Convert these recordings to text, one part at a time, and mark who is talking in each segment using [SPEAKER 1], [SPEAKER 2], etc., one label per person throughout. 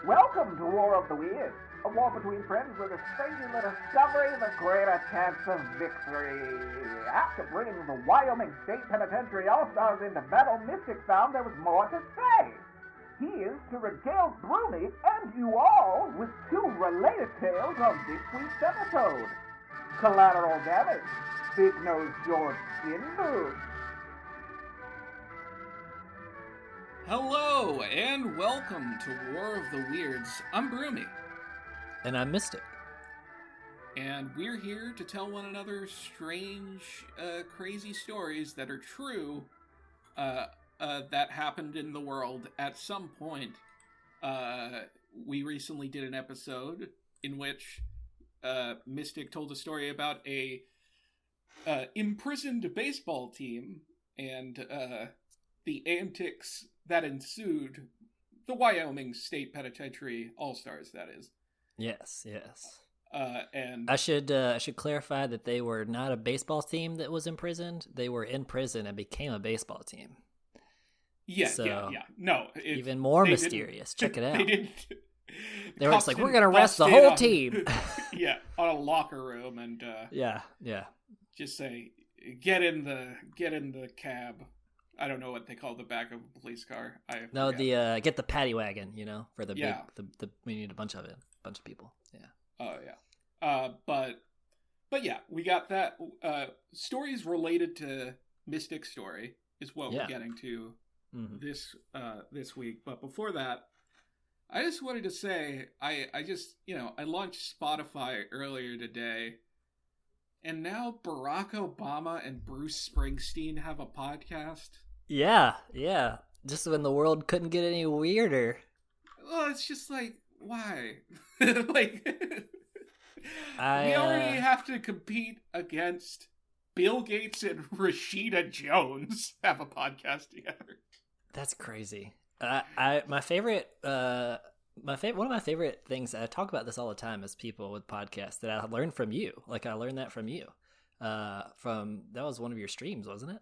[SPEAKER 1] Welcome to War of the Weirds, a war between friends where the stranger in the discovery the greater chance of victory. After bringing the Wyoming State Penitentiary All-Stars into battle, Mystic found there was more to say. He is to regale Bruni and you all with two related tales on this week's episode. Collateral Damage, Big Nose George Skindu.
[SPEAKER 2] Hello, and welcome to War of the Weirds. I'm Broomy.
[SPEAKER 3] And I'm Mystic.
[SPEAKER 2] And we're here to tell one another strange, crazy stories that are true, that happened in the world at some point. We recently did an episode in which Mystic told a story about a imprisoned baseball team and the antics that ensued. The Wyoming State Penitentiary All-Stars, that is.
[SPEAKER 3] Yes.
[SPEAKER 2] And
[SPEAKER 3] I should clarify that they were not a baseball team that was imprisoned. They were in prison and became a baseball team.
[SPEAKER 2] Yeah. No,
[SPEAKER 3] even more mysterious. Check it out.
[SPEAKER 2] They didn't.
[SPEAKER 3] They were just like, we're gonna arrest the whole team.
[SPEAKER 2] Yeah, on a locker room and
[SPEAKER 3] yeah.
[SPEAKER 2] Just say, get in the cab. I don't know what they call the back of a police car.
[SPEAKER 3] Get the paddy wagon, for the big. We need a bunch of people. Yeah.
[SPEAKER 2] Oh yeah. But yeah, we got that. Stories related to Mystic story is what we're getting to this week. But before that, I just wanted to say I launched Spotify earlier today, and now Barack Obama and Bruce Springsteen have a podcast. Yeah.
[SPEAKER 3] Just when the world couldn't get any weirder.
[SPEAKER 2] Well, it's just like, why? We already have to compete against Bill Gates and Rashida Jones have a podcast together.
[SPEAKER 3] That's crazy. One of my favorite things, I talk about this all the time, is people with podcasts that I learned from you. Like, I learned that from you. That was one of your streams, wasn't it?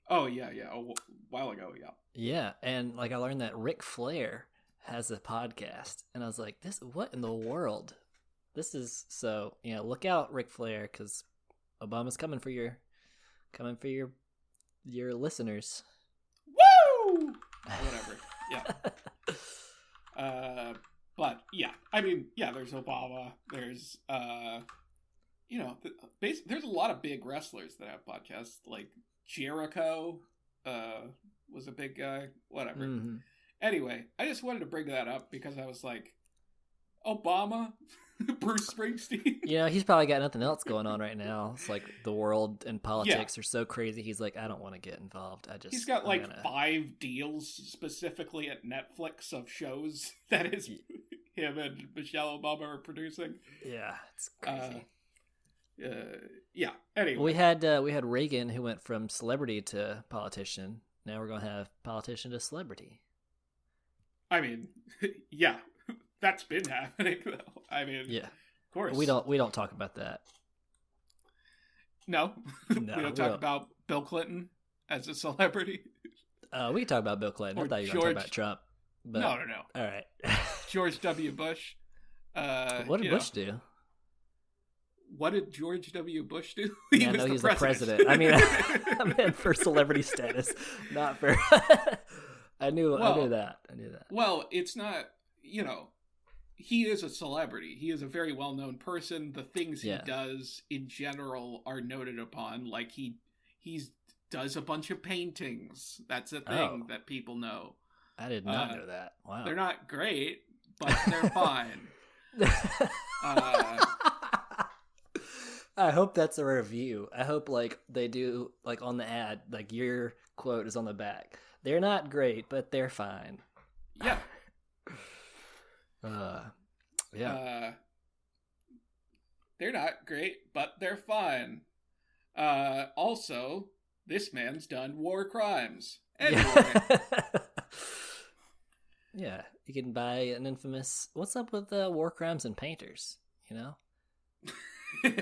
[SPEAKER 2] Oh, yeah. A while ago, yeah.
[SPEAKER 3] Yeah, and I learned that Ric Flair has a podcast, and I was like, what in the world? This is, so, look out, Ric Flair, because Obama's coming for your listeners.
[SPEAKER 2] Woo! Whatever, yeah. But, yeah, I mean, yeah, there's Obama, there's, there's a lot of big wrestlers that have podcasts, like Jericho was a big guy, whatever. Mm-hmm. Anyway, I just wanted to bring that up because I was like, Obama, Bruce Springsteen.
[SPEAKER 3] He's probably got nothing else going on right now. It's like the world and politics are so crazy. He's like, I don't want to get involved.
[SPEAKER 2] He's got 5 deals specifically at Netflix of shows that is him and Michelle Obama are producing.
[SPEAKER 3] Yeah, it's crazy.
[SPEAKER 2] Yeah. Anyway,
[SPEAKER 3] we had Reagan, who went from celebrity to politician. Now we're gonna have politician to celebrity.
[SPEAKER 2] I mean, yeah, that's been happening though. I mean,
[SPEAKER 3] yeah,
[SPEAKER 2] of course.
[SPEAKER 3] We don't talk about that.
[SPEAKER 2] No, we don't talk about Bill Clinton as a celebrity.
[SPEAKER 3] We can talk about Bill Clinton. I thought you were talking about Trump. But...
[SPEAKER 2] No.
[SPEAKER 3] All right.
[SPEAKER 2] George W. Bush.
[SPEAKER 3] What did Bush do?
[SPEAKER 2] What did George W. Bush do?
[SPEAKER 3] He's the president. I mean, I meant for celebrity status, not for. I knew that.
[SPEAKER 2] Well, it's not. He is a celebrity. He is a very well-known person. The things he does in general are noted upon. Like he does a bunch of paintings. That's a thing that people know.
[SPEAKER 3] I did not know that. Wow.
[SPEAKER 2] They're not great, but they're fine.
[SPEAKER 3] I hope that's a review. I hope they do on the ad, your quote is on the back. They're not great, but they're fine.
[SPEAKER 2] Yeah.
[SPEAKER 3] Yeah.
[SPEAKER 2] They're not great, but they're fine. Also, this man's done war crimes. Anyway.
[SPEAKER 3] Yeah, you can buy an infamous. What's up with war crimes and painters? Do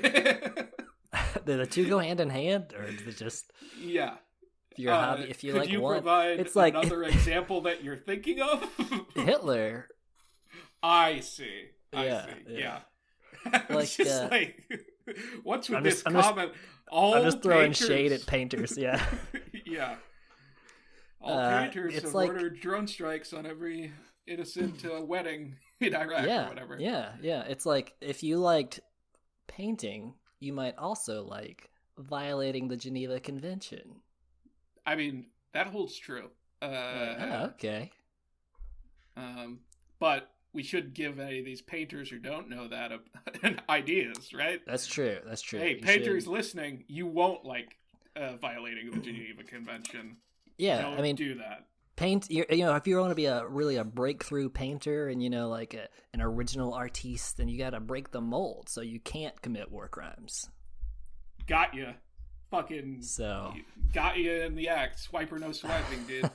[SPEAKER 3] the two go hand in hand, or is it just?
[SPEAKER 2] Yeah.
[SPEAKER 3] If you're a hobby, if you
[SPEAKER 2] could
[SPEAKER 3] like
[SPEAKER 2] you
[SPEAKER 3] one,
[SPEAKER 2] provide
[SPEAKER 3] it's like
[SPEAKER 2] another example that you're thinking of.
[SPEAKER 3] Hitler.
[SPEAKER 2] I see. Yeah.
[SPEAKER 3] Like,
[SPEAKER 2] It's just what's with this
[SPEAKER 3] I'm
[SPEAKER 2] comment?
[SPEAKER 3] I'm just throwing
[SPEAKER 2] painters...
[SPEAKER 3] shade at painters. Yeah.
[SPEAKER 2] Yeah. All painters
[SPEAKER 3] it's
[SPEAKER 2] have
[SPEAKER 3] like...
[SPEAKER 2] ordered drone strikes on every innocent wedding in Iraq or whatever.
[SPEAKER 3] Yeah. It's like, if you liked painting, you might also like violating the Geneva Convention.
[SPEAKER 2] I mean, that holds true.
[SPEAKER 3] Okay.
[SPEAKER 2] But we should give any of these painters who don't know that ideas, right?
[SPEAKER 3] That's true.
[SPEAKER 2] Hey, painters listening, you won't like violating the Geneva Convention.
[SPEAKER 3] Yeah,
[SPEAKER 2] don't do that.
[SPEAKER 3] Paint, if you want to be a breakthrough painter and like an original artiste, then you got to break the mold, so you can't commit war crimes.
[SPEAKER 2] Got you. Fucking got you in the act. Swipe or no swiping, dude.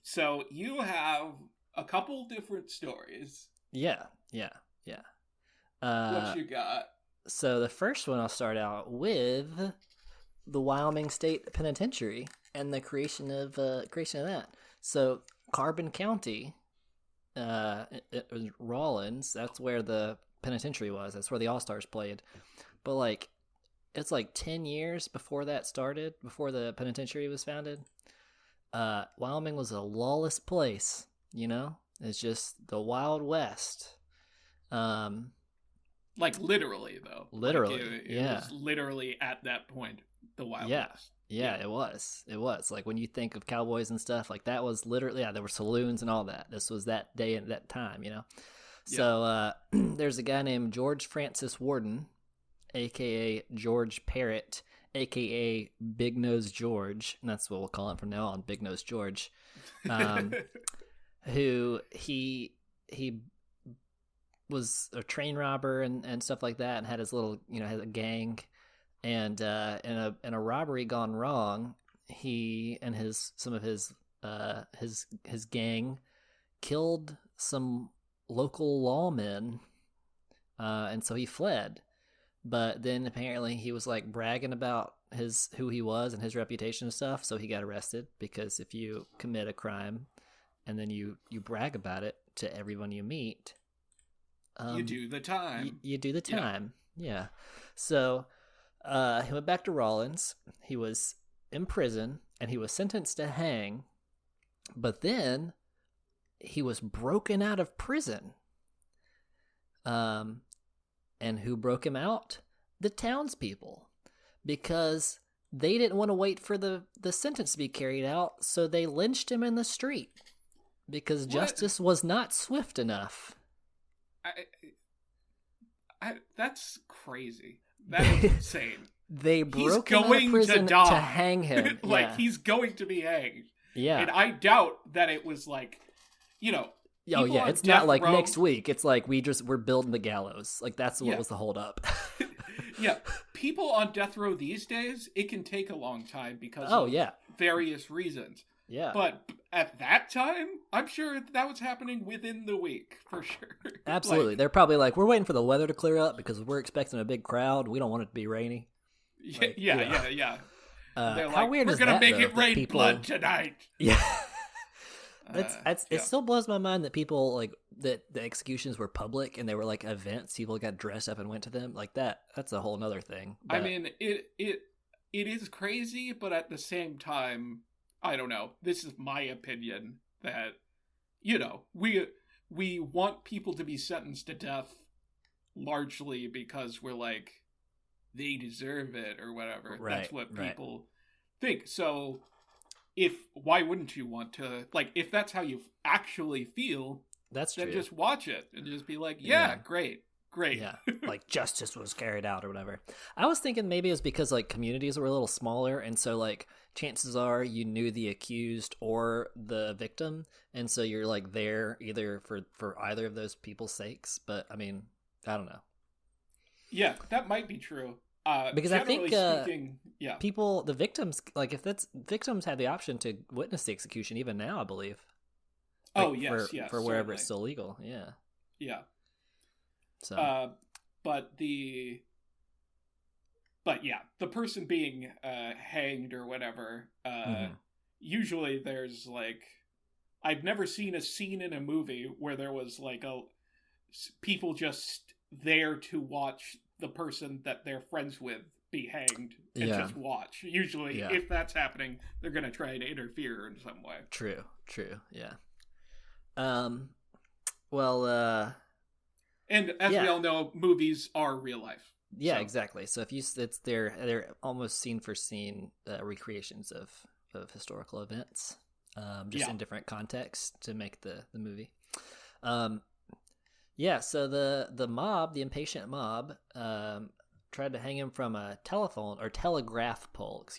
[SPEAKER 2] So you have a couple different stories.
[SPEAKER 3] Yeah.
[SPEAKER 2] What you got?
[SPEAKER 3] So the first one I'll start out with the Wyoming State Penitentiary and the creation of that. So Carbon County, it was Rawlins. That's where the penitentiary was. That's where the All-Stars played. But it's 10 years before that started, before the penitentiary was founded. Wyoming was a lawless place, It's just the Wild West.
[SPEAKER 2] Literally, though.
[SPEAKER 3] Literally,
[SPEAKER 2] it was literally at that point the Wild West.
[SPEAKER 3] Yeah, it was. Like, when you think of cowboys and stuff, that was literally, there were saloons and all that. This was that day and that time, So there's a guy named George Francis Warden, a.k.a. George Parrott, a.k.a. Big Nose George, and that's what we'll call him from now on, Big Nose George, who he was a train robber and stuff like that, and had his little, had a gang, and in a robbery gone wrong, he and some of his gang killed some local lawmen, and so he fled. But then apparently he was bragging about who he was and his reputation and stuff, so he got arrested, because if you commit a crime and then you brag about it to everyone you meet,
[SPEAKER 2] you do the time.
[SPEAKER 3] You do the time. Yeah. So he went back to Rawlins. He was in prison and he was sentenced to hang, but then he was broken out of prison. And who broke him out? The townspeople. Because they didn't want to wait for the sentence to be carried out, so they lynched him in the street. Because justice was not swift enough.
[SPEAKER 2] That's crazy. That is insane.
[SPEAKER 3] They broke him out of prison to hang him.
[SPEAKER 2] He's going to be hanged.
[SPEAKER 3] Yeah.
[SPEAKER 2] And I doubt that it was
[SPEAKER 3] Oh yeah, it's not next week. It's we're building the gallows. That's what was the hold up.
[SPEAKER 2] Yeah, people on death row these days, it can take a long time because of various reasons.
[SPEAKER 3] Yeah.
[SPEAKER 2] But at that time, I'm sure that was happening within the week, for sure.
[SPEAKER 3] Absolutely. They're probably we're waiting for the weather to clear up because we're expecting a big crowd. We don't want it to be rainy.
[SPEAKER 2] Yeah. They're
[SPEAKER 3] how weird is that?
[SPEAKER 2] We're going to make it rain blood tonight.
[SPEAKER 3] Yeah. It still blows my mind that people that the executions were public and they were events. People got dressed up and went to them that's a whole nother thing. But...
[SPEAKER 2] I mean, it is crazy, but at the same time, I don't know. This is my opinion that we want people to be sentenced to death largely because we're they deserve it or whatever.
[SPEAKER 3] Right,
[SPEAKER 2] that's what people think. So why wouldn't you want to, if that's how you actually feel,
[SPEAKER 3] that's true.
[SPEAKER 2] Then just watch it and just be great.
[SPEAKER 3] Yeah, justice was carried out or whatever. I was thinking maybe it was because communities were a little smaller, and so chances are you knew the accused or the victim, and so you're there either for either of those people's sakes. But I mean, I don't know.
[SPEAKER 2] Yeah, that might be true.
[SPEAKER 3] Because I think people, the victims, if that's victims had the option to witness the execution even now, I believe. For wherever it's still legal. Yeah. So, the person being hanged or whatever. Usually there's
[SPEAKER 2] I've never seen a scene in a movie where there was like people just there to watch the person that they're friends with be hanged and just watch. Usually, if that's happening, they're going to try to interfere in some way.
[SPEAKER 3] True, yeah.
[SPEAKER 2] And as we all know, movies are real life.
[SPEAKER 3] Yeah, so. Exactly. So they're almost scene for scene recreations of historical events, just in different contexts to make the movie. So the mob, the impatient mob, tried to hang him from a telegraph pole. But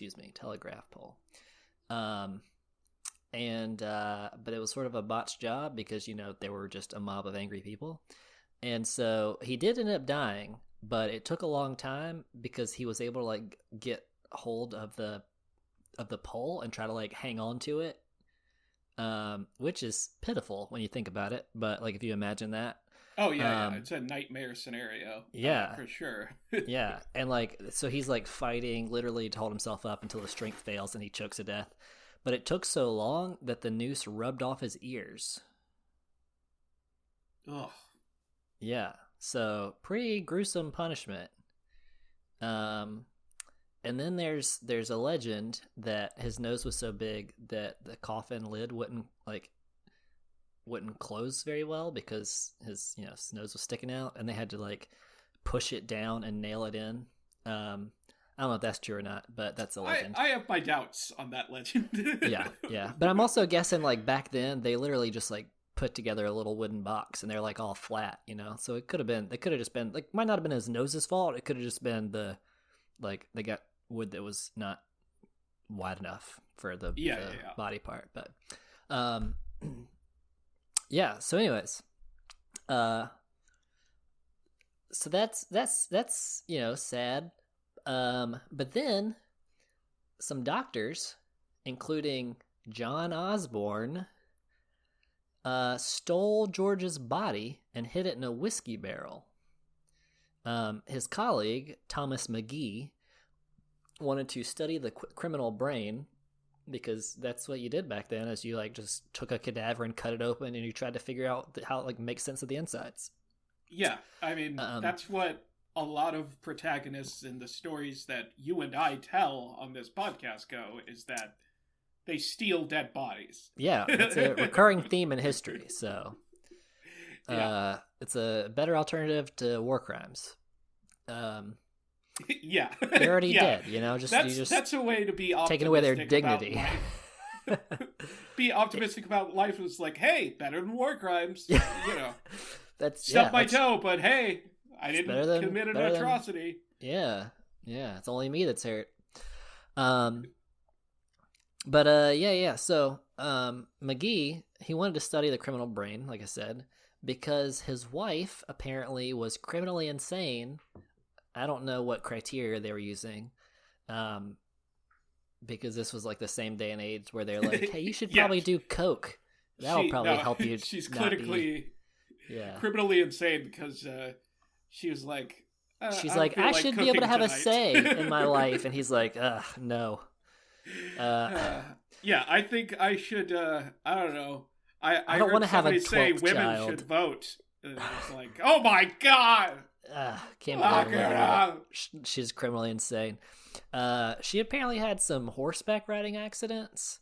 [SPEAKER 3] it was sort of a botched job because, they were just a mob of angry people. And so he did end up dying, but it took a long time because he was able to like get hold of the pole and try to like hang on to it. Which is pitiful when you think about it, but like if you imagine that.
[SPEAKER 2] Oh yeah, it's a nightmare scenario.
[SPEAKER 3] Yeah,
[SPEAKER 2] for sure.
[SPEAKER 3] Yeah, and like so he's like fighting literally to hold himself up until his strength fails and he chokes to death. But it took so long that the noose rubbed off his ears.
[SPEAKER 2] Ugh.
[SPEAKER 3] Yeah, so pretty gruesome punishment. And then there's a legend that his nose was so big that the coffin lid wouldn't close very well because his nose was sticking out, and they had to like push it down and nail it in. I don't know if that's true or not, but that's a legend.
[SPEAKER 2] I have my doubts on that legend.
[SPEAKER 3] yeah. But I'm also guessing like back then they literally just like put together a little wooden box and they're like all flat, So it could have just been like, might not have been his nose's fault. It could have just been they got wood that was not wide enough for the body part. But so anyways, so that's sad. But then some doctors, including John Osborne, stole George's body and hid it in a whiskey barrel. His colleague, Thomas McGee, wanted to study the criminal brain because that's what you did back then, is you like just took a cadaver and cut it open and you tried to figure out how it like makes sense of the insides.
[SPEAKER 2] Yeah, I mean, that's what a lot of protagonists in the stories that you and I tell on this podcast go, is that they steal dead bodies. Yeah,
[SPEAKER 3] it's a recurring theme in history, so it's a better alternative to war crimes.
[SPEAKER 2] Yeah,
[SPEAKER 3] they're already dead.
[SPEAKER 2] That's a way to be optimistic,
[SPEAKER 3] taking away their dignity.
[SPEAKER 2] Be optimistic about life. It's like, hey, better than war crimes.
[SPEAKER 3] That's
[SPEAKER 2] stub my toe, but hey, I didn't commit an atrocity.
[SPEAKER 3] Yeah, it's only me that's hurt. So McGee, he wanted to study the criminal brain, like I said, because his wife apparently was criminally insane. I don't know what criteria they were using, because this was like the same day and age where they're like, hey, you should probably do coke. That'll probably help you.
[SPEAKER 2] She's clinically criminally insane because she was like,
[SPEAKER 3] she's like, I should be able to have a say in my life. And he's like, no.
[SPEAKER 2] I think I should, I don't know. I
[SPEAKER 3] don't want to have a 12th
[SPEAKER 2] say women
[SPEAKER 3] child.
[SPEAKER 2] Should vote. And it's like, oh my God.
[SPEAKER 3] Can't believe she's criminally insane. She apparently had some horseback riding accidents,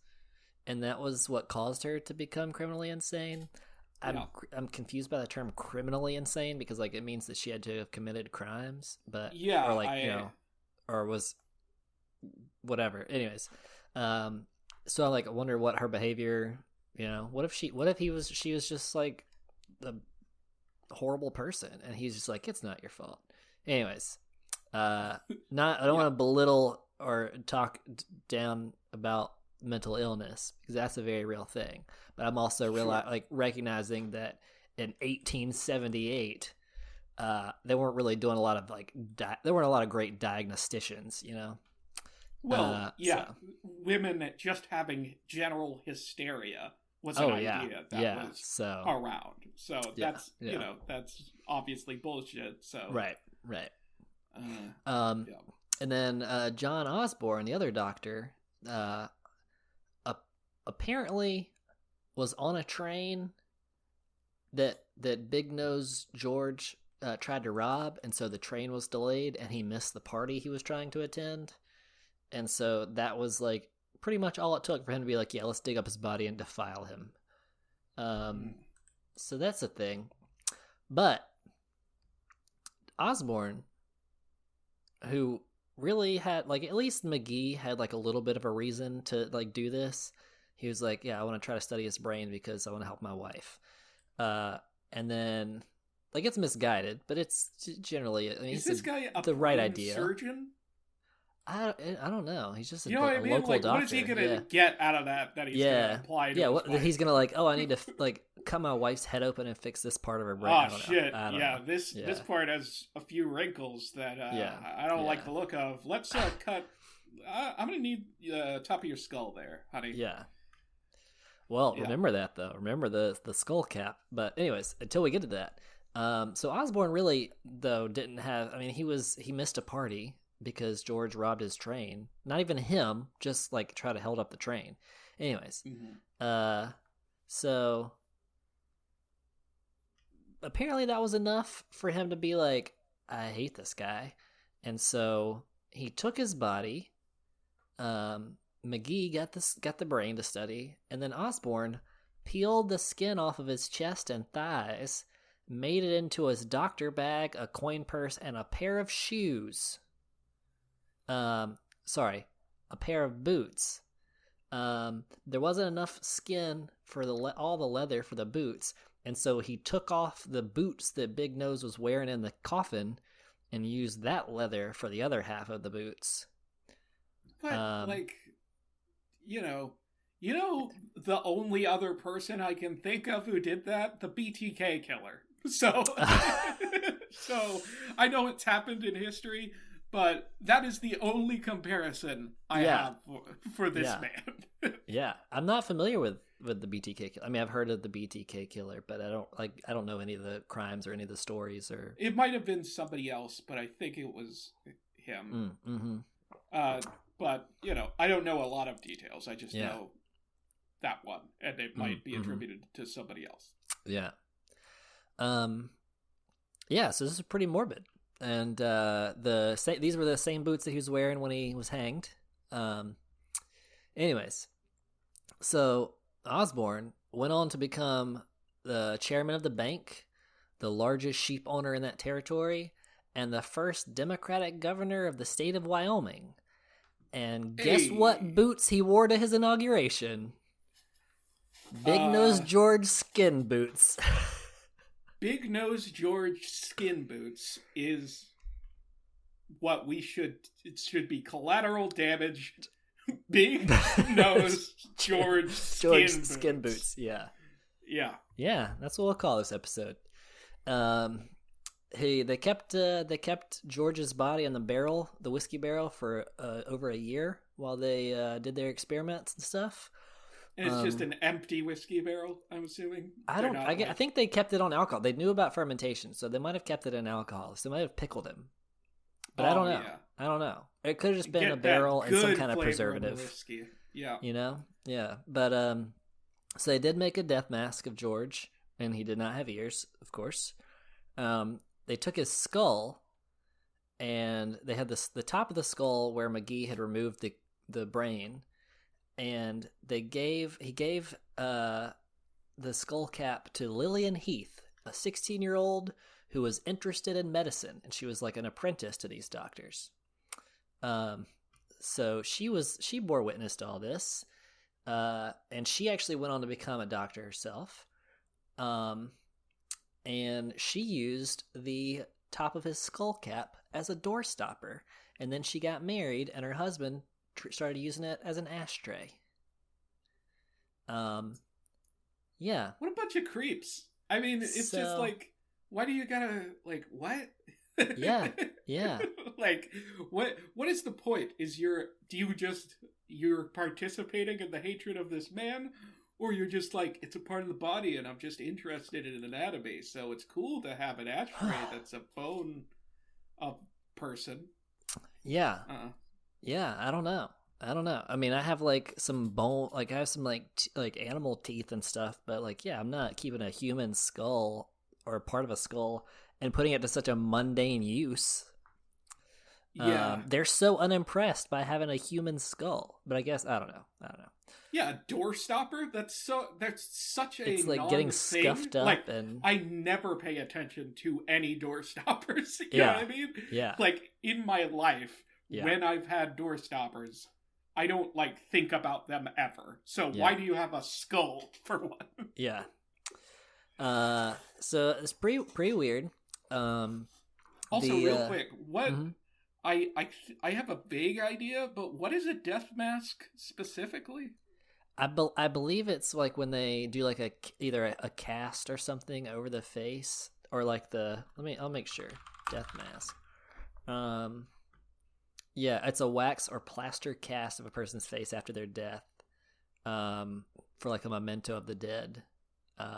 [SPEAKER 3] and that was what caused her to become criminally insane. I'm confused by the term criminally insane because like it means that she had to have committed crimes, but or was whatever. Anyways, so I wonder what her behavior. What if she was just like a horrible person, and he's just like, it's not your fault. Anyways, I don't want to belittle or talk down about mental illness because that's a very real thing. But I'm also recognizing that in 1878, they weren't really doing a lot of there weren't a lot of great diagnosticians,
[SPEAKER 2] Well, women just having general hysteria was an idea that was around. So that's that's obviously bullshit. So
[SPEAKER 3] right. And then John Osborne, the other doctor, apparently was on a train that Big Nose George tried to rob, and so the train was delayed, and he missed the party he was trying to attend. And so that was like pretty much all it took for him to be like, yeah, let's dig up his body and defile him. So that's a thing. But Osborne, who really had, like, at least McGee had like a little bit of a reason to like do this. He was like, yeah, I want to try to study his brain because I want to help my wife. And then, like, it's misguided, but it's generally, I mean,
[SPEAKER 2] is this guy
[SPEAKER 3] the right idea.
[SPEAKER 2] Surgeon?
[SPEAKER 3] I don't know. He's just a,
[SPEAKER 2] you know what I mean?
[SPEAKER 3] local
[SPEAKER 2] like,
[SPEAKER 3] doctor.
[SPEAKER 2] what is he gonna get out of that he's gonna apply to his wife?
[SPEAKER 3] He's gonna like, oh, I need to like cut my wife's head open and fix this part of her brain.
[SPEAKER 2] Oh shit! Yeah, this part has a few wrinkles that I don't like the look of. Let's cut. I'm gonna need top of your skull there, honey.
[SPEAKER 3] Yeah. Well, remember that though. Remember the skull cap. But anyways, until we get to that, so Osborne really though didn't have. I mean, he missed a party because George robbed his train. Not even him, just like try to held up the train. Anyways, so apparently that was enough for him to be like, I hate this guy. And so he took his body. McGee got the brain to study, and then Osborne peeled the skin off of his chest and thighs, made it into his doctor bag, a coin purse, and a pair of shoes. A pair of boots. There wasn't enough skin for all the leather for the boots, and so he took off the boots that Big Nose was wearing in the coffin and used that leather for the other half of the boots.
[SPEAKER 2] But, like, you know, the only other person I can think of who did that, the BTK killer. So, so I know it's happened in history, but that is the only comparison I have for this man.
[SPEAKER 3] Yeah, I'm not familiar with the BTK killer. I mean, I've heard of the BTK killer, but I don't know any of the crimes or any of the stories. Or
[SPEAKER 2] it might have been somebody else, but I think it was him. But I don't know a lot of details. I just know that one, and it might be attributed to somebody else.
[SPEAKER 3] Yeah. So this is pretty morbid. And these were the same boots that he was wearing when he was hanged. Anyways, so Osborne went on to become the chairman of the bank, the largest sheep owner in that territory, and the first Democratic governor of the state of Wyoming. And guess what boots he wore to his inauguration? Big Nose George skin boots.
[SPEAKER 2] Big Nose George skin boots is what it should be collateral damage. Big Nose George skin boots.
[SPEAKER 3] Yeah.
[SPEAKER 2] Yeah.
[SPEAKER 3] Yeah, that's what we'll call this episode. They kept George's body in the whiskey barrel for over a year while they did their experiments and stuff.
[SPEAKER 2] And it's just an empty whiskey barrel, I'm assuming.
[SPEAKER 3] I think they kept it on alcohol. They knew about fermentation, so they might have kept it in alcohol. So they might have pickled him. But I don't know. Yeah. I don't know. It could have just been a barrel and some kind of preservative.
[SPEAKER 2] Whiskey. Yeah.
[SPEAKER 3] Yeah. But so they did make a death mask of George, and he did not have ears, of course. They took his skull, and they had the top of the skull where McGee had removed the brain, and he gave the skull cap to Lillian Heath, a 16-year-old who was interested in medicine, and she was like an apprentice to these doctors. So she bore witness to all this, and she actually went on to become a doctor herself. And she used the top of his skull cap as a door stopper, and then she got married, and her husband started using it as an ashtray. Yeah.
[SPEAKER 2] What a bunch of creeps. I mean, it's just like, why do you gotta, like, what?
[SPEAKER 3] Yeah.
[SPEAKER 2] Like, what is the point? You're participating in the hatred of this man? Or you're just like, it's a part of the body and I'm just interested in anatomy, so it's cool to have an ashtray that's a bone person.
[SPEAKER 3] Yeah. Yeah, I don't know. I don't know. I mean, I have like some bone, like I have some like animal teeth and stuff, but like, yeah, I'm not keeping a human skull or part of a skull and putting it to such a mundane use.
[SPEAKER 2] Yeah.
[SPEAKER 3] They're so unimpressed by having a human skull, but I guess I don't know.
[SPEAKER 2] Yeah, a door stopper. That's such a
[SPEAKER 3] it's like
[SPEAKER 2] non-thing.
[SPEAKER 3] getting scuffed up,
[SPEAKER 2] like,
[SPEAKER 3] and
[SPEAKER 2] I never pay attention to any door stoppers. You
[SPEAKER 3] yeah,
[SPEAKER 2] know what I mean?
[SPEAKER 3] Yeah.
[SPEAKER 2] Like in my life,
[SPEAKER 3] yeah.
[SPEAKER 2] when I've had door stoppers, I don't like think about them ever. So
[SPEAKER 3] Yeah.
[SPEAKER 2] why do you have a skull for one?
[SPEAKER 3] Yeah. So it's pretty weird.
[SPEAKER 2] Also, real quick, what? Mm-hmm. I have a vague idea, but what is a death mask specifically?
[SPEAKER 3] I believe it's like when they do like either a cast or something over the face, or like I'll make sure. Death mask. Yeah, it's a wax or plaster cast of a person's face after their death, for like a memento of the dead.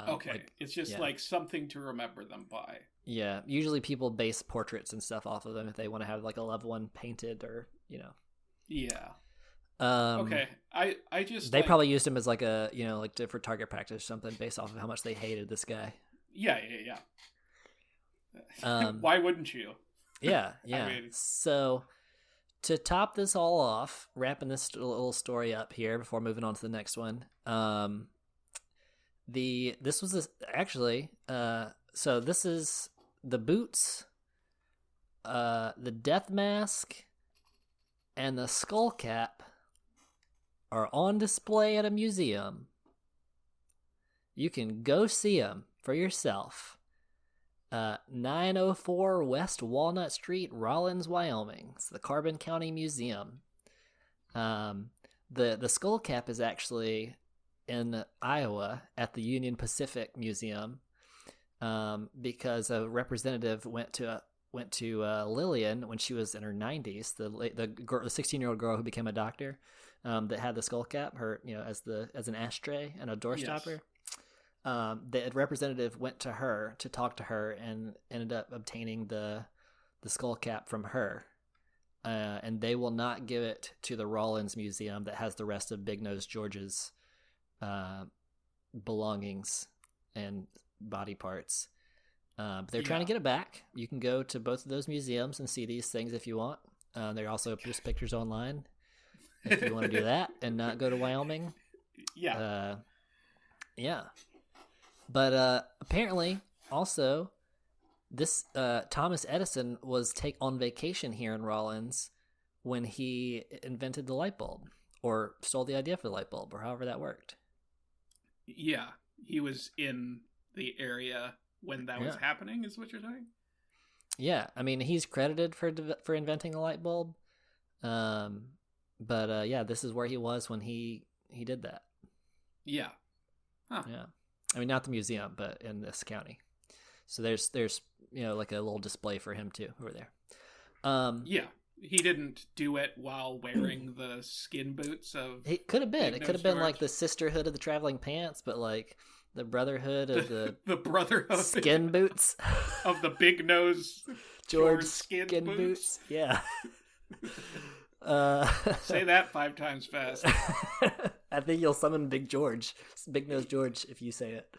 [SPEAKER 2] Okay,
[SPEAKER 3] like,
[SPEAKER 2] it's just like something to remember them by.
[SPEAKER 3] Yeah, usually people base portraits and stuff off of them if they want to have like a loved one painted, or
[SPEAKER 2] Yeah.
[SPEAKER 3] Okay,
[SPEAKER 2] I just
[SPEAKER 3] they probably used him as like a like for target practice or something based off of how much they hated this guy.
[SPEAKER 2] Yeah. Why wouldn't you?
[SPEAKER 3] Yeah. I mean... So to top this all off, wrapping this little story up here before moving on to the next one. This was actually so this is the boots, the death mask, and the skull cap are on display at a museum. You can go see them for yourself. 904 West Walnut Street, Rawlins, Wyoming. It's the Carbon County Museum. The skull cap is actually in Iowa at the Union Pacific Museum, because a representative went to Lillian when she was in her 90s, the 16-year-old girl who became a doctor, that had the skull cap, her as an ashtray and a door stopper. The representative went to her to talk to her and ended up obtaining the skull cap from her, and they will not give it to the Rawlins Museum that has the rest of Big Nose George's belongings and body parts. But they're trying to get it back. You can go to both of those museums and see these things if you want. There are also just pictures online if you want to do that and not go to Wyoming.
[SPEAKER 2] Yeah.
[SPEAKER 3] But apparently, also, this Thomas Edison was on vacation here in Rawlins when he invented the light bulb, or stole the idea for the light bulb, or however that worked.
[SPEAKER 2] Yeah, he was in the area when that was happening, is what you're saying?
[SPEAKER 3] Yeah, I mean, he's credited for inventing the light bulb, but this is where he was when he did that.
[SPEAKER 2] Yeah. Huh.
[SPEAKER 3] Yeah. I mean, not the museum, but in this county. So there's like a little display for him too over there.
[SPEAKER 2] Yeah, he didn't do it while wearing the skin boots of.
[SPEAKER 3] It could have been. It could have been like the Sisterhood of the Traveling Pants, but like the Brotherhood of the
[SPEAKER 2] the Brotherhood
[SPEAKER 3] skin boots
[SPEAKER 2] of the Big Nose
[SPEAKER 3] George skin boots. Yeah.
[SPEAKER 2] Say that 5 times fast.
[SPEAKER 3] I think you'll summon Big Nose George, if you say it.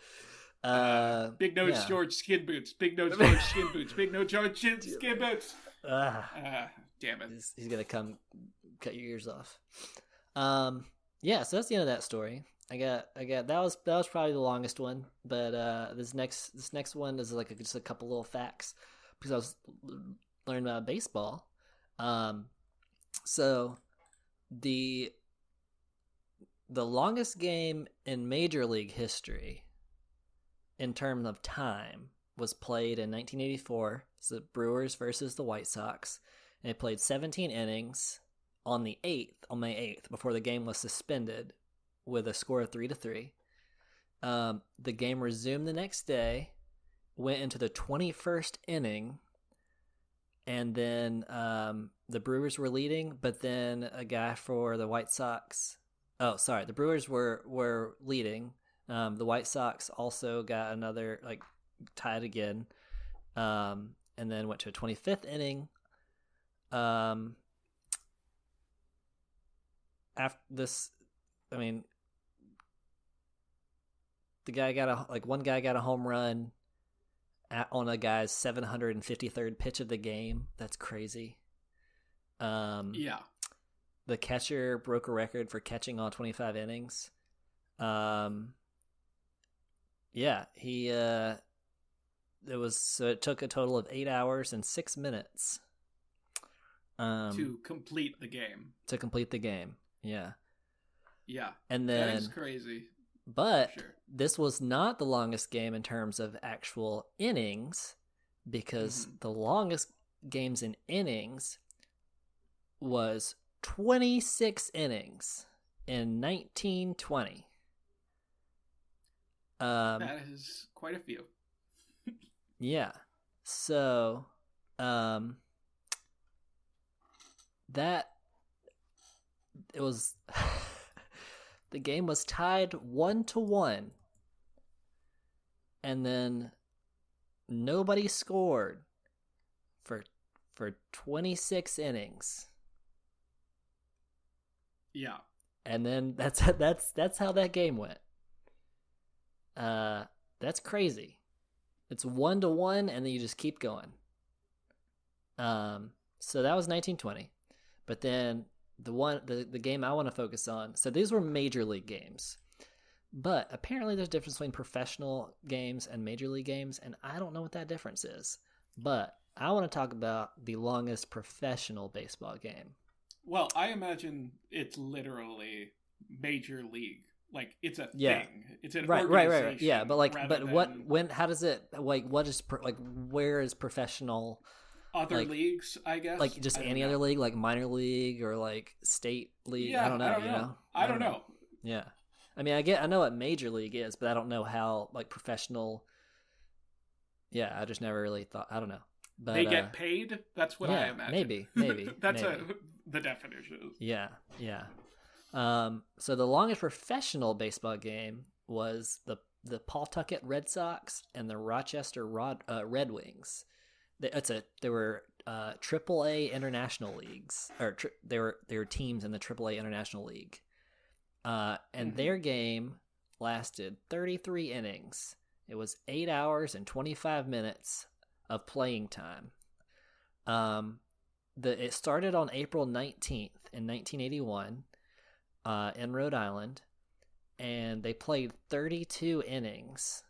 [SPEAKER 2] Big Nose George skin boots. Big Nose George skin boots. Big Nose George skin boots. Damn it.
[SPEAKER 3] He's gonna come cut your ears off. So that's the end of that story. I got that was probably the longest one, but this next one is like just a couple little facts because I was learning about baseball. So the longest game in Major League history in terms of time was played in 1984. It's the Brewers versus the White Sox, and it played 17 innings on May 8th, before the game was suspended with a score of 3-3. The game resumed the next day, went into the 21st inning, and then the Brewers were leading, but then a guy for the White Sox... Oh, sorry. The Brewers were leading. The White Sox also got another, tied again, and then went to a 25th inning. after this, I mean, one guy got a home run on a guy's 753rd pitch of the game. That's crazy.
[SPEAKER 2] Yeah.
[SPEAKER 3] The catcher broke a record for catching all 25 innings. Yeah, it took a total of 8 hours and 6 minutes.
[SPEAKER 2] To complete the game.
[SPEAKER 3] Yeah.
[SPEAKER 2] Yeah.
[SPEAKER 3] And then
[SPEAKER 2] that is crazy.
[SPEAKER 3] But this was not the longest game in terms of actual innings, because the longest games in innings was 26 innings in 1920.
[SPEAKER 2] That is quite a few.
[SPEAKER 3] Yeah. So, that it was the game was tied 1-1, and then nobody scored for 26 innings.
[SPEAKER 2] Yeah.
[SPEAKER 3] And then that's how that game went. That's crazy. It's 1-1, and then you just keep going. So that was 1920. But then the game I want to focus on. So these were major league games, but apparently there's a difference between professional games and major league games, and I don't know what that difference is. But I want to talk about the longest professional baseball game.
[SPEAKER 2] Well, I imagine it's literally major league. Like, it's a thing. It's an organization.
[SPEAKER 3] Right. Yeah, but how does it, like, what is, like, where is professional?
[SPEAKER 2] Other leagues, I guess.
[SPEAKER 3] Like, just any other league, like minor league or, like, state league?
[SPEAKER 2] Yeah,
[SPEAKER 3] I don't know.
[SPEAKER 2] I don't know.
[SPEAKER 3] Yeah. I mean, I know what major league is, but I don't know how, like, professional. Yeah, I just never really thought, I don't know. But
[SPEAKER 2] they get paid? That's what I imagine.
[SPEAKER 3] Maybe.
[SPEAKER 2] That's the definition.
[SPEAKER 3] Yeah. So the longest professional baseball game was the Pawtucket Red Sox and the Rochester Red Wings. There were AAA international leagues, or they were teams in the AAA International League, and their game lasted 33 innings. It was 8 hours and 25 minutes of playing time. It started on April 19th in 1981 in Rhode Island, and they played 32 innings.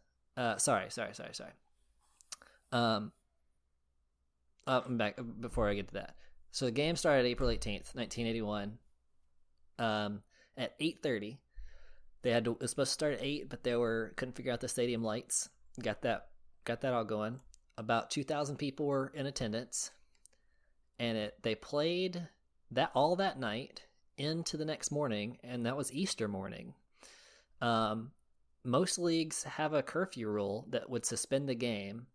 [SPEAKER 3] Sorry. I'm back before I get to that. So the game started April 18th, 1981. At 8:30. It was supposed to start at 8, but couldn't figure out the stadium lights. Got that all going. About 2,000 people were in attendance, and they played all that night into the next morning, and that was Easter morning. Most leagues have a curfew rule that would suspend the game,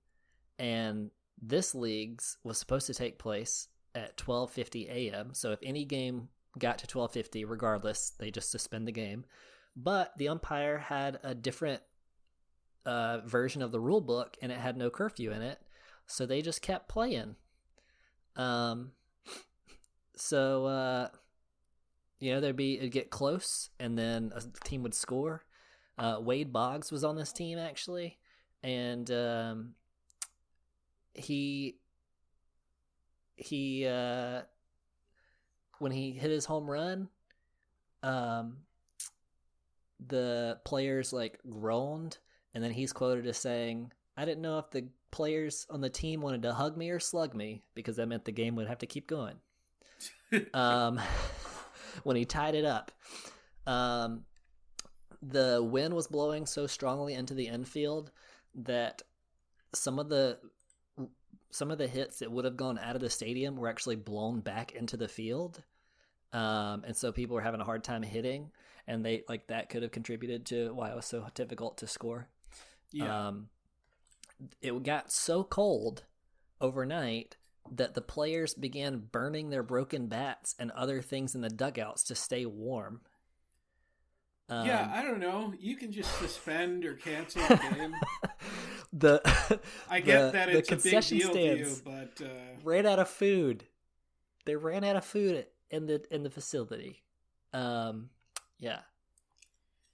[SPEAKER 3] and this league's was supposed to take place at 12:50 a.m. So if any game got to 12:50, regardless, they just suspend the game. But the umpire had a different version of the rule book, and it had no curfew in it, so they just kept playing. It'd get close, and then a team would score. Wade Boggs was on this team, actually, and he when he hit his home run, the players like groaned, and then he's quoted as saying, "I didn't know if the players on the team wanted to hug me or slug me, because that meant the game would have to keep going." When he tied it up, the wind was blowing so strongly into the infield that some of the hits that would have gone out of the stadium were actually blown back into the field, and so people were having a hard time hitting, and that could have contributed to why it was so difficult to score. Yeah. It got so cold overnight that the players began burning their broken bats and other things in the dugouts to stay warm.
[SPEAKER 2] I don't know. You can just suspend or cancel the game. I get that it's a big deal to you, but
[SPEAKER 3] ran out of food. They ran out of food in the facility. Yeah.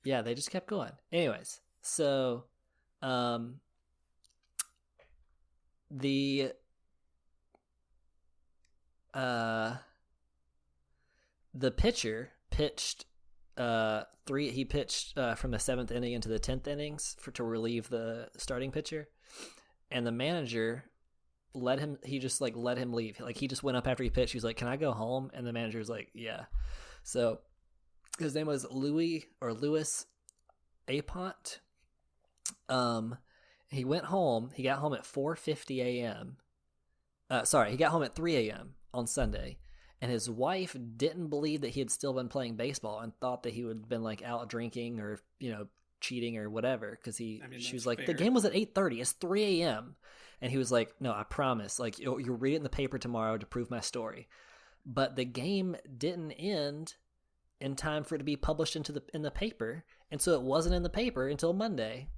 [SPEAKER 3] Yeah, they just kept going. Anyways, so the pitcher pitched he pitched from the 7th inning into the 10th innings to relieve the starting pitcher, and the manager let him leave. Like, he just went up after he pitched. He was like, "Can I go home?" And the manager's like, "Yeah." So his name was Louis Apont. He went home. He got home at 4:50 a.m. He got home at 3 a.m. on Sunday, and his wife didn't believe that he had still been playing baseball and thought that he would have been like out drinking or, cheating or whatever. Because she was like, fair. The game was at 8:30. It's 3 a.m. And he was like, "No, I promise. Like, you'll read it in the paper tomorrow to prove my story." But the game didn't end in time for it to be published in the paper, and so it wasn't in the paper until Monday.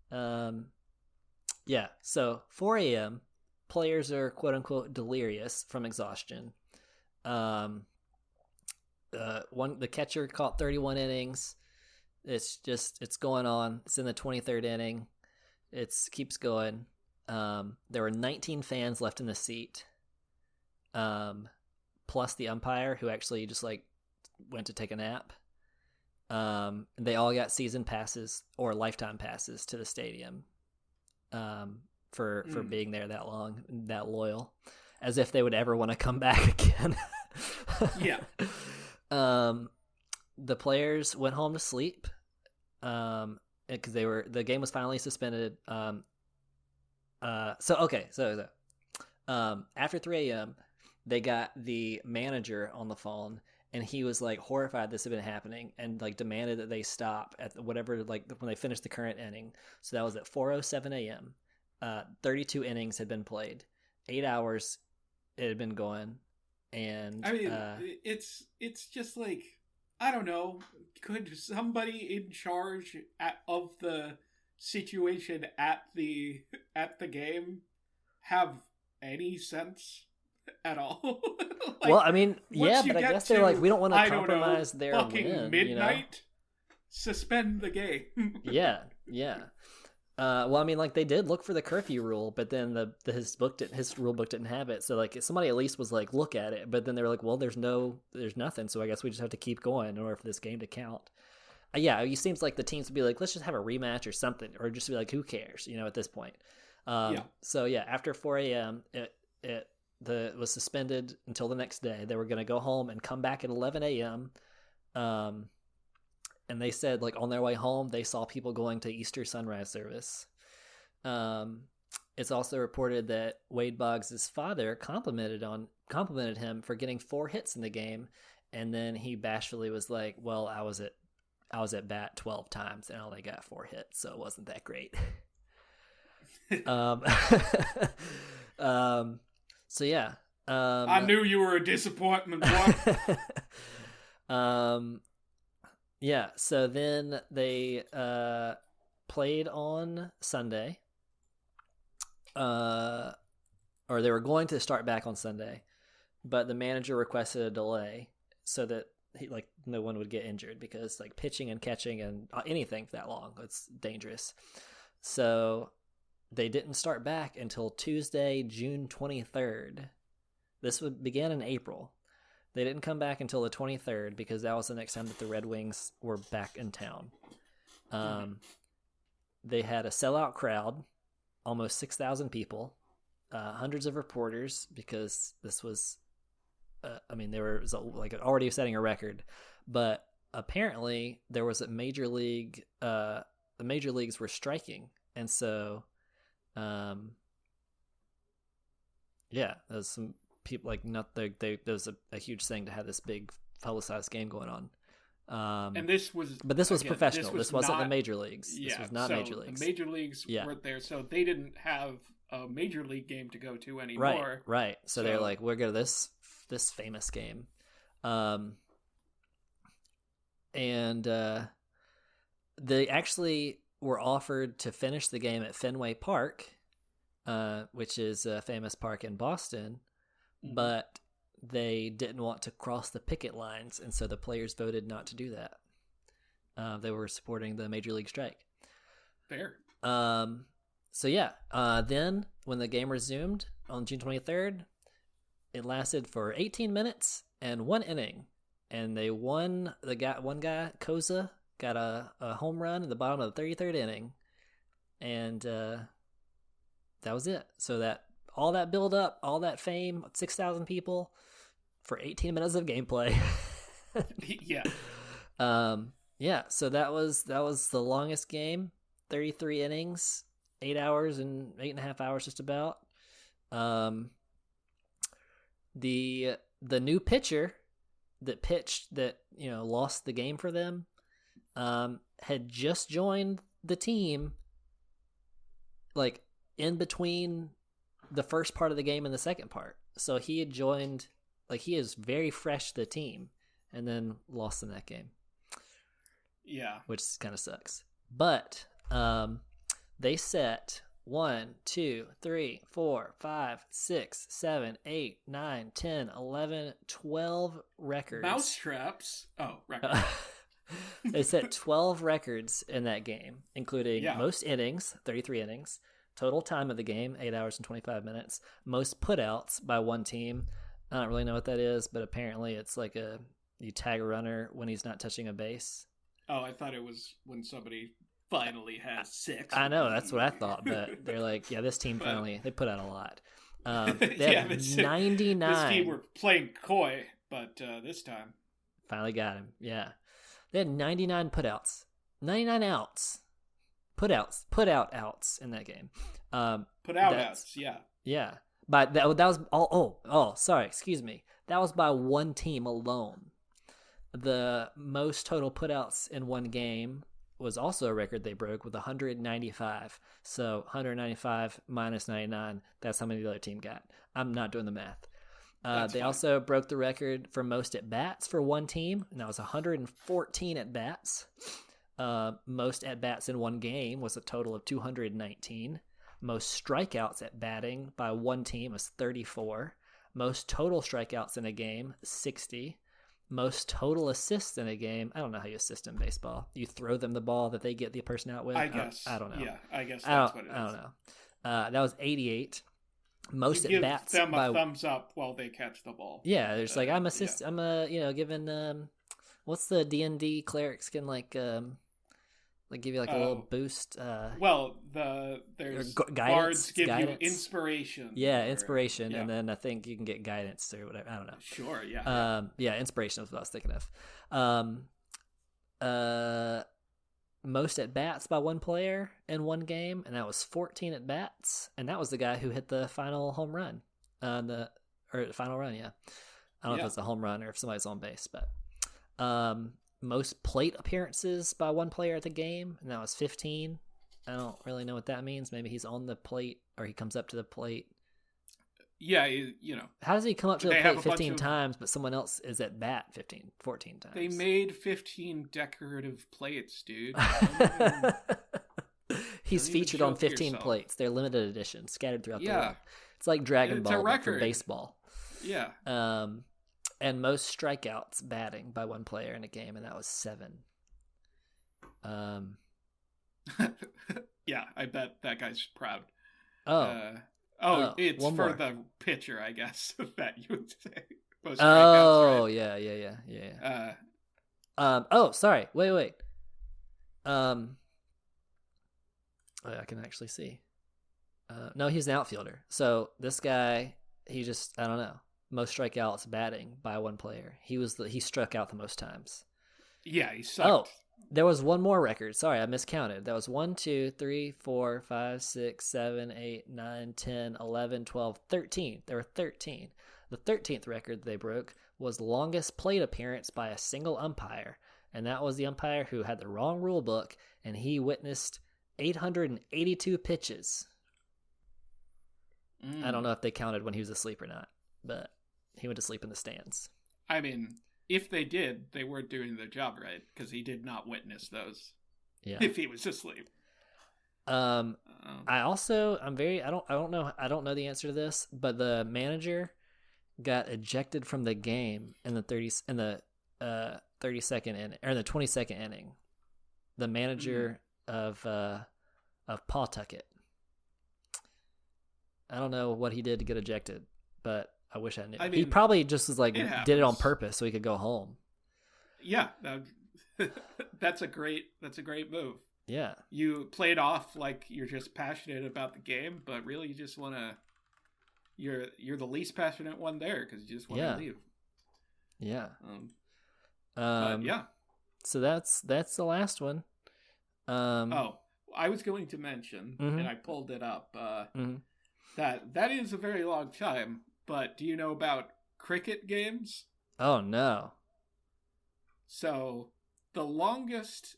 [SPEAKER 3] So 4 a.m. players are quote unquote delirious from exhaustion. The catcher caught 31 innings. It's going on. It's in the 23rd inning. It keeps going. There were 19 fans left in the seat, plus the umpire, who actually just went to take a nap. They all got season passes or lifetime passes to the stadium, for being there that long, that loyal, as if they would ever want to come back again.
[SPEAKER 2] Yeah.
[SPEAKER 3] The players went home to sleep, because the game was finally suspended. After 3 a.m., they got the manager on the phone, and he was horrified this had been happening, and demanded that they stop at whatever, when they finished the current inning. So that was at 4:07 a.m. 32 innings had been played. 8 hours it had been going, and
[SPEAKER 2] it's just I don't know. Could somebody in charge of the situation at the game have any sense at all?
[SPEAKER 3] Well, I mean, yeah, but I guess they're we don't want to compromise their win.
[SPEAKER 2] Midnight, suspend the game.
[SPEAKER 3] Yeah. Well, I mean, they did look for the curfew rule, but then his rule book didn't have it. So somebody at least was look at it, but then they were well, there's nothing. So I guess we just have to keep going in order for this game to count. Yeah, it seems like the teams would be let's just have a rematch or something, or just be who cares, at this point. So yeah, after 4 a.m., it was suspended until the next day. They were going to go home and come back at 11 a.m. And they said on their way home, they saw people going to Easter sunrise service. It's also reported that Wade Boggs' father complimented him for getting 4 hits in the game. And then he bashfully was like, "Well, I was at bat 12 times and I only got 4 hits, so it wasn't that great." So yeah.
[SPEAKER 2] I knew you were a disappointment, boy.
[SPEAKER 3] Yeah, so then they played on Sunday. Or they were going to start back on Sunday, but the manager requested a delay so that no one would get injured, because pitching and catching and anything for that long, it's dangerous. So they didn't start back until Tuesday, June 23rd. This would begin in April. They didn't come back until the 23rd because that was the next time that the Red Wings were back in town. They had a sellout crowd, almost 6,000 people, hundreds of reporters, because this was, they were already setting a record, but apparently there was the major leagues were striking, and so, there's some people there was a huge thing to have this big publicized game going on.
[SPEAKER 2] And this was
[SPEAKER 3] professional. This wasn't the major leagues. This was not major leagues.
[SPEAKER 2] The major leagues weren't there, so they didn't have a major league game to go to anymore.
[SPEAKER 3] Right. So they're we're going to this famous game. And they actually were offered to finish the game at Fenway Park, which is a famous park in Boston, but they didn't want to cross the picket lines, and so the players voted not to do that. They were supporting the Major League strike.
[SPEAKER 2] Fair.
[SPEAKER 3] So yeah, then when the game resumed on June 23rd, it lasted for 18 minutes and 1 inning, and they won. One guy, Koza, got a home run in the bottom of the 33rd inning, and that was it. So that all that build up, all that fame, 6,000 people for 18 minutes of gameplay.
[SPEAKER 2] Yeah.
[SPEAKER 3] Yeah. So that was the longest game, 33 innings, 8 hours and 8.5 hours, just about. The new pitcher that pitched that lost the game for them had just joined the team, like in between the first part of the game and the second part. So he had joined, like he is very fresh to the team, and then lost in that game.
[SPEAKER 2] Yeah,
[SPEAKER 3] which kind of sucks. But they set 1, 2, 3, 4, 5, 6, 7, 8, 9, 10, 11, 12 records.
[SPEAKER 2] Mousetraps. Oh, records.
[SPEAKER 3] They set 12 records in that game, including most innings, 33 innings, total time of the game, 8 hours and 25 minutes, most putouts by one team. I don't really know what that is, but apparently it's like you tag a runner when he's not touching a base.
[SPEAKER 2] Oh, I thought it was when somebody finally has 6.
[SPEAKER 3] I know, that's what I thought, but they're like, yeah, this team finally, they put out a lot. They had 99.
[SPEAKER 2] This team were playing coy, but this time.
[SPEAKER 3] Finally got him, yeah. They had 99 putouts. 99 outs. Put out outs in that game.
[SPEAKER 2] Outs, yeah.
[SPEAKER 3] Yeah. But that was, sorry, excuse me. That was by one team alone. The most total putouts in one game was also a record they broke with 195. So 195 minus 99, that's how many the other team got. I'm not doing the math. They also broke the record for most at-bats for one team, and that was 114 at-bats. Most at-bats in one game was a total of 219. Most strikeouts at batting by one team was 34. Most total strikeouts in a game, 60. Most total assists in a game. I don't know how you assist in baseball. You throw them the ball that they get the person out with?
[SPEAKER 2] I guess.
[SPEAKER 3] I don't know.
[SPEAKER 2] Yeah, I guess that's what it is.
[SPEAKER 3] I don't know. That was 88. Most
[SPEAKER 2] you
[SPEAKER 3] at bats.
[SPEAKER 2] Give them a thumbs up while they catch the ball.
[SPEAKER 3] Yeah, there's like I'm assist. Yeah. I'm giving what's the D&D clerics can like give you like a little boost.
[SPEAKER 2] Well, there's bards give you inspiration.
[SPEAKER 3] Yeah, inspiration, and then I think you can get guidance or whatever. I don't know.
[SPEAKER 2] Sure, yeah.
[SPEAKER 3] Yeah, inspiration is what I was thinking of. Most at bats by one player in one game, and that was 14 at bats, and that was the guy who hit the final home run. Final run, yeah. I don't know if it's a home run or if somebody's on base, but most plate appearances by one player at the game, and that was 15. I don't really know what that means. Maybe he's on the plate or he comes up to the plate.
[SPEAKER 2] Yeah,
[SPEAKER 3] How does he come up to the plate 15 times, but someone else is at bat 14 times?
[SPEAKER 2] They made 15 decorative plates, dude.
[SPEAKER 3] He's featured on 15 plates. They're limited edition, scattered throughout the world. It's like Dragon Ball, but for baseball.
[SPEAKER 2] Yeah.
[SPEAKER 3] And most strikeouts batting by one player in a game, and that was 7.
[SPEAKER 2] Yeah, I bet that guy's proud. It's for
[SPEAKER 3] more.
[SPEAKER 2] The pitcher, I guess, that you would say. Most
[SPEAKER 3] right?
[SPEAKER 2] Yeah.
[SPEAKER 3] Sorry. Wait. I can actually see. No, he's an outfielder. So this guy, he just, I don't know. Most strikeouts batting by one player. He struck out the most times.
[SPEAKER 2] Yeah, he sucked.
[SPEAKER 3] Oh, there was one more record. Sorry, I miscounted. That was 1, 2, 3, 4, 5, 6, 7, 8, 9, 10, 11, 12, 13. There were 13. The 13th record they broke was longest plate appearance by a single umpire, and that was the umpire who had the wrong rule book, and he witnessed 882 pitches. I don't know if they counted when he was asleep or not, but he went to sleep in the stands.
[SPEAKER 2] I mean, if they did, they weren't doing their job right, because he did not witness those. Yeah. If he was asleep.
[SPEAKER 3] I don't know the answer to this, but the manager got ejected from the game in the 32nd inning or the 22nd inning. The manager of Pawtucket. I don't know what he did to get ejected, but I wish I knew. He probably just was like did it on purpose so he could go home.
[SPEAKER 2] Yeah, that's a great move.
[SPEAKER 3] Yeah,
[SPEAKER 2] you played off like you're just passionate about the game, but really you just want to. You're the least passionate one there because you just want to leave.
[SPEAKER 3] Yeah.
[SPEAKER 2] Yeah.
[SPEAKER 3] So that's the last one.
[SPEAKER 2] I was going to mention, and I pulled it up. That is a very long time. But do you know about cricket games?
[SPEAKER 3] Oh no.
[SPEAKER 2] So the longest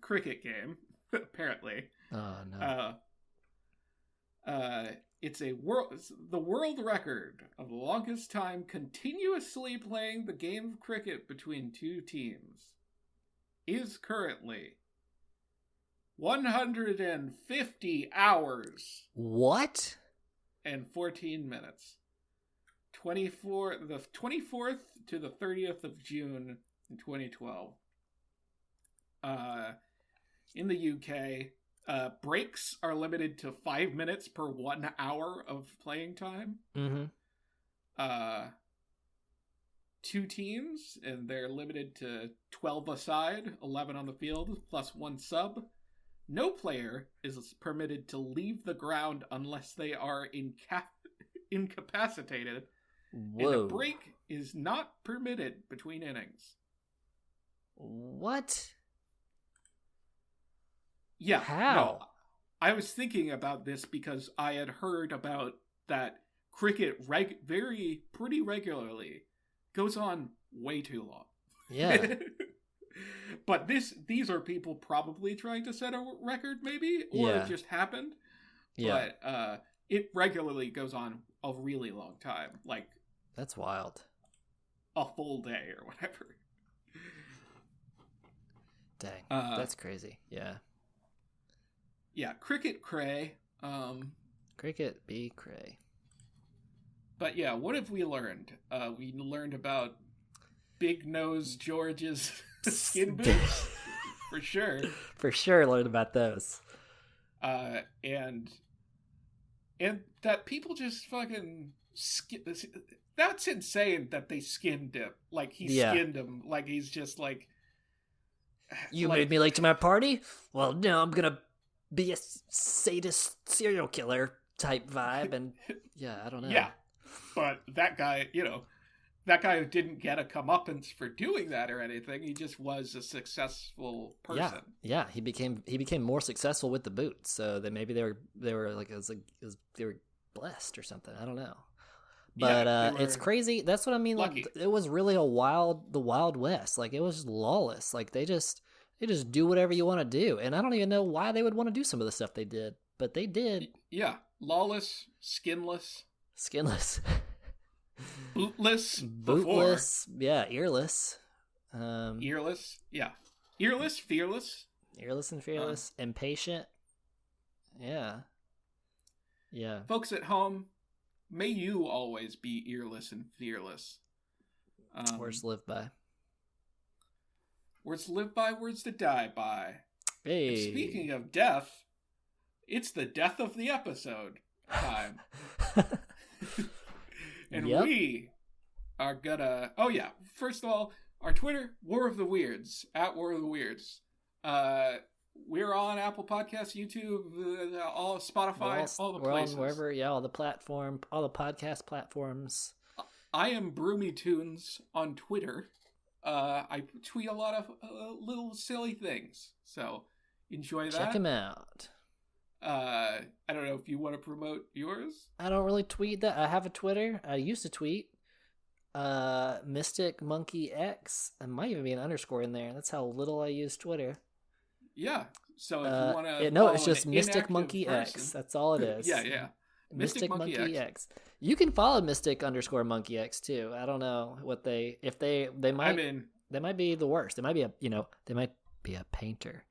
[SPEAKER 2] cricket game, apparently.
[SPEAKER 3] Oh no.
[SPEAKER 2] It's the world record of the longest time continuously playing the game of cricket between two teams is currently 150 hours.
[SPEAKER 3] What?
[SPEAKER 2] And 14 minutes. The 24th to the 30th of June in 2012. In the UK, breaks are limited to 5 minutes per 1 hour of playing time. Two teams, and they're limited to 12 aside, 11 on the field, plus one sub. No player is permitted to leave the ground unless they are incapacitated.
[SPEAKER 3] Whoa.
[SPEAKER 2] And a break is not permitted between innings.
[SPEAKER 3] What?
[SPEAKER 2] Yeah.
[SPEAKER 3] How?
[SPEAKER 2] No, I was thinking about this because I had heard about that cricket pretty regularly goes on way too long.
[SPEAKER 3] Yeah.
[SPEAKER 2] But these are people probably trying to set a record, maybe, or it just happened.
[SPEAKER 3] Yeah.
[SPEAKER 2] But it regularly goes on a really long time, like
[SPEAKER 3] that's wild.
[SPEAKER 2] A full day or whatever.
[SPEAKER 3] Dang, that's crazy. Yeah.
[SPEAKER 2] Yeah, cricket cray.
[SPEAKER 3] Cricket be cray.
[SPEAKER 2] But yeah, what have we learned? We learned about Big Nose George's skin boots, for sure.
[SPEAKER 3] For sure, learned about those.
[SPEAKER 2] And that people just fucking that's insane that they skinned him. Like he skinned him. Like he's just like.
[SPEAKER 3] You made me late to my party? Well, now I'm gonna be a sadist serial killer type vibe, and yeah, I don't know.
[SPEAKER 2] Yeah, but that guy didn't get a comeuppance for doing that or anything. He just was a successful person.
[SPEAKER 3] Yeah. He became more successful with the boots. So that maybe they were like they were blessed or something. I don't know. But it's crazy. That's what I mean.
[SPEAKER 2] Lucky.
[SPEAKER 3] Like it was really the Wild West. Like it was just lawless. Like they just do whatever you want to do. And I don't even know why they would want to do some of the stuff they did, but they did.
[SPEAKER 2] Yeah, lawless, skinless, bootless,
[SPEAKER 3] yeah, earless,
[SPEAKER 2] earless, yeah, earless, fearless,
[SPEAKER 3] and fearless, impatient, yeah.
[SPEAKER 2] Folks at home, may you always be earless and fearless.
[SPEAKER 3] Words to live by.
[SPEAKER 2] Words to live by, words to die by.
[SPEAKER 3] Hey.
[SPEAKER 2] And speaking of death, it's the death of the episode time. And we are gonna... Oh, yeah. First of all, our Twitter, War of the Weirds, at War of the Weirds. We're on Apple Podcasts, YouTube, all Spotify, all the places.
[SPEAKER 3] On wherever, all the podcast platforms.
[SPEAKER 2] I am Broomy Tunes on Twitter. I tweet a lot of little silly things, so enjoy that.
[SPEAKER 3] Check him out.
[SPEAKER 2] I don't know if you want to promote yours.
[SPEAKER 3] I don't really tweet that. I have a Twitter. I used to tweet. Mystic Monkey X. There might even be an underscore in there. That's how little I use Twitter.
[SPEAKER 2] Yeah. So if you want to,
[SPEAKER 3] no, it's just Mystic Monkey X. That's all it is.
[SPEAKER 2] Yeah.
[SPEAKER 3] Mystic Monkey X. You can follow Mystic_Monkey X too. I don't know what they might. They might be the worst. They might be a painter.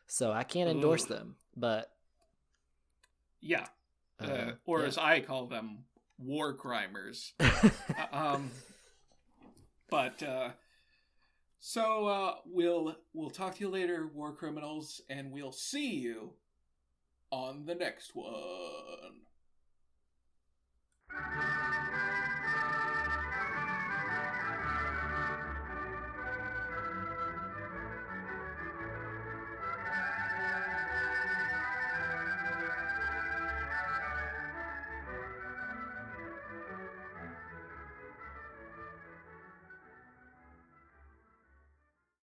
[SPEAKER 3] So I can't endorse them, but
[SPEAKER 2] yeah. Or as I call them, war crimers. So we'll talk to you later, war criminals, and we'll see you on the next one.